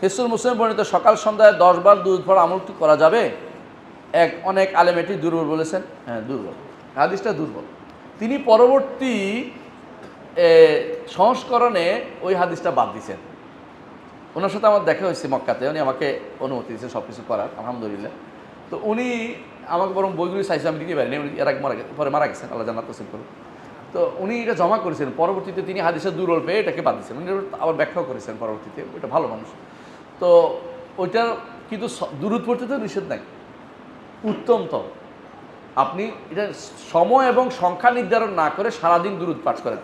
হিসনুল মুসলিম বর্ণিত সকাল সন্ধ্যায় 10 বার দুরূদ পড়া আমলটি করা যাবে? অনেক আলেম এটি দুর্বল বলেছেন। হ্যাঁ, দুর্বল, হাদিসটা দুর্বল। তিনি পরবর্তী সংস্করণে ওই হাদিসটা বাদ দিয়েছেন। ওনার সাথে আমার দেখা হয়েছে মক্কাতে, উনি আমাকে অনুমতি দিয়েছেন সব কিছু করার, আলহামদুলিল্লাহ। তো উনি আমাকে বরং বইগুলি চাইছে, আমি দিতে পারিনি, উনি এর আগে পরে মারা গেছেন, আল্লাহ জান্নাত নসিব করুন। তো উনি এটা জমা করেছেন, পরবর্তীতে তিনি হাদিসের দুর্বল পেয়ে এটাকে বাদ দিয়েছেন, উনি আবার ব্যাখ্যাও করেছেন পরবর্তীতে, ওইটা ভালো মানুষ। তো ওইটার কিন্তু দুরূদ পড়তে তো নিষেধ নাই, উত্তম তো আপনি এটা সময় এবং সংখ্যা নির্ধারণ না করে সারাদিন দুরূদ পাঠ করেন,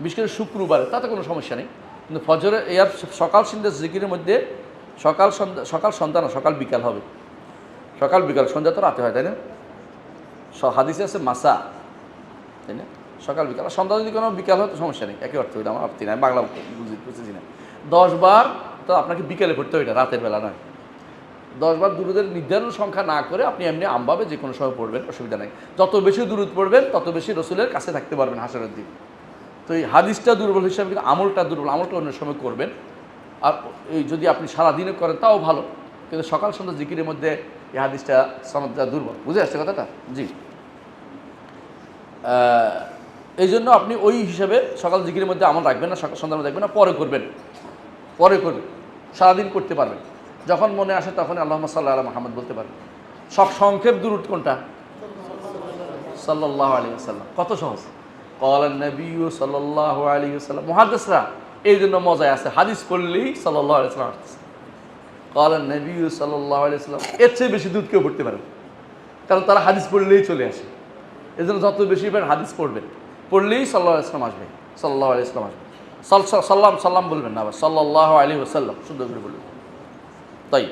বিশেষ করে শুক্রবারে, তাতে কোনো সমস্যা নেই। কিন্তু ফজরে এর সকাল সন্ধ্যা জিকিরের মধ্যে সকাল সন্ধ্যা না, সকাল বিকাল হবে, সকাল বিকাল, সন্ধ্যা তো রাতে হয়, তাই না? হাদিসে আছে মাসা, তাই না? সকাল বিকাল, আর সন্ধ্যা যদি কোনো বিকাল হয় তো সমস্যা নেই, একই অর্থ, এটা আমার আপত্তি নাই, বাংলা বুঝতেছি না। 10 বার তো আপনাকে বিকেলে পড়তে হবে, এটা রাতের বেলা নয়। 10 বার দুরূদের নির্ধারণ সংখ্যা না করে আপনি এমনি আমভাবে যে কোনো সময় পড়বেন, অসুবিধা নেই। যত বেশি দুরূদ পড়বেন তত বেশি রসুলের কাছে থাকতে পারবেন হাসরের দিন। তো এই হাদিসটা দুর্বল হিসাবে, কিন্তু আমলটা দুর্বল, আমলটা অন্য সময় করবেন। আর এই যদি আপনি সারাদিনে করেন তাও ভালো, কিন্তু সকাল সন্ধ্যা জিকিরের মধ্যে এই হাদিসটা সনদটা দুর্বল। বুঝে আসছে কথাটা? জি। এই জন্য আপনি ওই হিসাবে সকাল জিকিরের মধ্যে আমল রাখবেন না, সকাল সন্ধ্যার মধ্যে রাখবেন না, পরে করবেন, সারাদিন করতে পারবেন। যখন মনে আসে তখন আল্লাহুম্মা সাল্লি আলা মুহাম্মদ বলতে পারবেন। সংক্ষেপ দুরূদ কোনটা? সাল্লাল্লাহু আলাইহি ওয়াসাল্লাম। কত সহজ। ক্বালান নবিয়্যু সাল্লাল্লাহু আলাইহি ওয়াসাল্লাম। মুহাদ্দিসরা এই জন্য মজায় আছে, হাদিস পড়লেই সাল্লাল্লাহু আলাইহি ওয়াসাল্লাম আসছে। ক্বালান নবিয়্যু সাল্লাল্লাহু আলাইহি ওয়াসাল্লাম, এর চেয়ে বেশি দুরূদ কেউ পড়তে পারে না, কারণ তারা হাদিস পড়লেই চলে আসে। এই জন্য যত বেশি হাদিস পড়বেন, পড়লেই সাল্লাল্লাহু আলাইহি ওয়াসাল্লাম আসবে, সাল্লাল্লাহু আলাইহি ওয়াসাল্লাম আসবে। সাল্লাম বলবেন না, আবার সাল্লাল্লাহু আলাইহি ওয়াসাল্লাম শুদ্ধ করে বলবেন। তাই